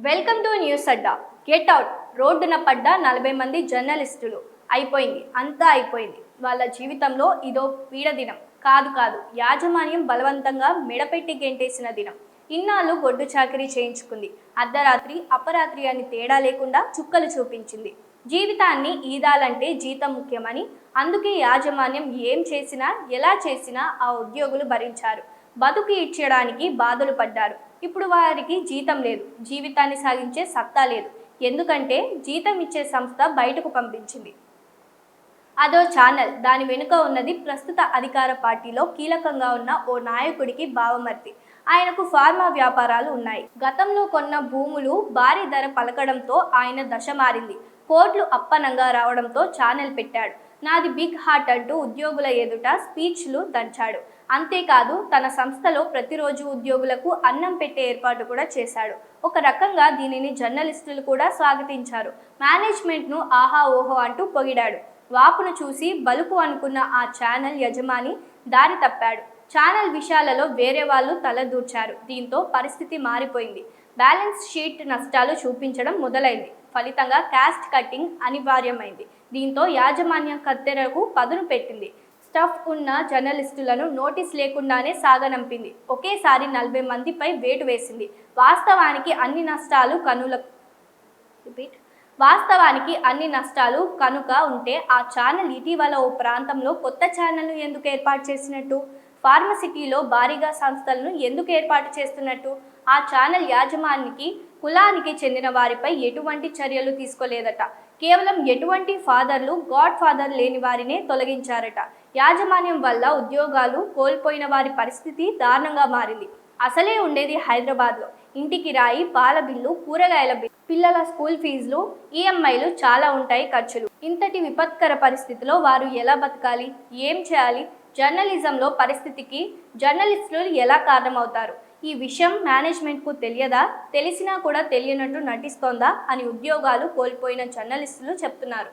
Welcome to news Adda. Get out. రోడ్డున పడ్డ 40 మంది జర్నలిస్టులు. అయిపోయింది, అంతా అయిపోయింది. వాళ్ళ జీవితంలో ఇదో పీడ దినం కాదు, యాజమాన్యం బలవంతంగా మెడపెట్టి గెంటేసిన దినం. ఇన్నాళ్ళు గొడ్డు చాకరీ చేయించుకుంది. అర్ధరాత్రి అపరాత్రి అని తేడా లేకుండా చుక్కలు చూపించింది. జీవితాన్ని ఈదాలంటే జీతం ముఖ్యమని, అందుకే యాజమాన్యం ఏం చేసినా ఎలా చేసినా ఆ ఉద్యోగులు భరించారు. బతుకు ఇచ్చడానికి బాధలు పడ్డారు. ఇప్పుడు వారికి జీతం లేదు, జీవితాన్ని సాగించే సత్తా లేదు. ఎందుకంటే జీతం ఇచ్చే సంస్థ బయటకు పంపించింది. అదో ఛానల్. దాని వెనుక ఉన్నది ప్రస్తుత అధికార పార్టీలో కీలకంగా ఉన్న ఓ నాయకుడికి బావమర్ది. ఆయనకు ఫార్మా వ్యాపారాలు ఉన్నాయి. గతంలో కొన్న భూములు భారీ ధర పలకడంతో ఆయన దశ మారింది. కోట్లు అప్పనంగా రావడంతో ఛానల్ పెట్టాడు. నాది బిగ్ హార్ట్ అంటూ ఉద్యోగుల ఎదుట స్పీచ్లు దంచాడు. అంతేకాదు తన సంస్థలో ప్రతిరోజు ఉద్యోగులకు అన్నం పెట్టే ఏర్పాటు కూడా చేశాడు. ఒక రకంగా దీనిని జర్నలిస్టులు కూడా స్వాగతించారు. మేనేజ్మెంట్ను ఆహా ఓహో అంటూ పొగిడాడు. వాపును చూసి బలుపు అనుకున్న ఆ ఛానల్ యజమాని దారి తప్పాడు. ఛానల్ విషయాలలో వేరే వాళ్ళు తలదూర్చారు. దీంతో పరిస్థితి మారిపోయింది. బ్యాలెన్స్ షీట్ నష్టాలు చూపించడం మొదలైంది. ఫలితంగా కాస్ట్ కట్టింగ్ అనివార్యమైంది. దీంతో యాజమాన్యం కత్తెరకు పదును పెట్టింది. స్టఫ్ ఉన్న జర్నలిస్టులను నోటీస్ లేకుండానే సాగనంపింది. ఒకేసారి 40 మందిపై వేటు వేసింది. వాస్తవానికి అన్ని నష్టాలు కనుక ఉంటే ఆ ఛానల్ ఇటీవల ఓ ప్రాంతంలో కొత్త ఛానల్ను ఎందుకు ఏర్పాటు చేసినట్టు? ఫార్మసిటీలో భారీగా సంస్థలను ఎందుకు ఏర్పాటు చేస్తున్నట్టు? ఆ ఛానల్ యాజమానికి కులానికి చెందిన వారిపై ఎటువంటి చర్యలు తీసుకోలేదట. కేవలం ఎటువంటి గాడ్ ఫాదర్ లేని వారినే తొలగించారట. యాజమాన్యం వల్ల ఉద్యోగాలు కోల్పోయిన వారి పరిస్థితి దారుణంగా మారింది. అసలే ఉండేది హైదరాబాద్లో. ఇంటికి రాయి, పాల బిల్లు, కూరగాయల బిల్లు, పిల్లల స్కూల్ ఫీజులు, ఈఎంఐలు చాలా ఉంటాయి ఖర్చులు. ఇంతటి విపత్కర పరిస్థితిలో వారు ఎలా బతకాలి? ఏం చేయాలి? జర్నలిజంలో పరిస్థితికి జర్నలిస్టులు ఎలా కారణమవుతారు? ఈ విషయం మేనేజ్మెంట్కు తెలియదా? తెలిసినా కూడా తెలియనట్టు నటిస్తోందా అని ఉద్యోగాలు కోల్పోయిన జర్నలిస్టులు చెప్తున్నారు.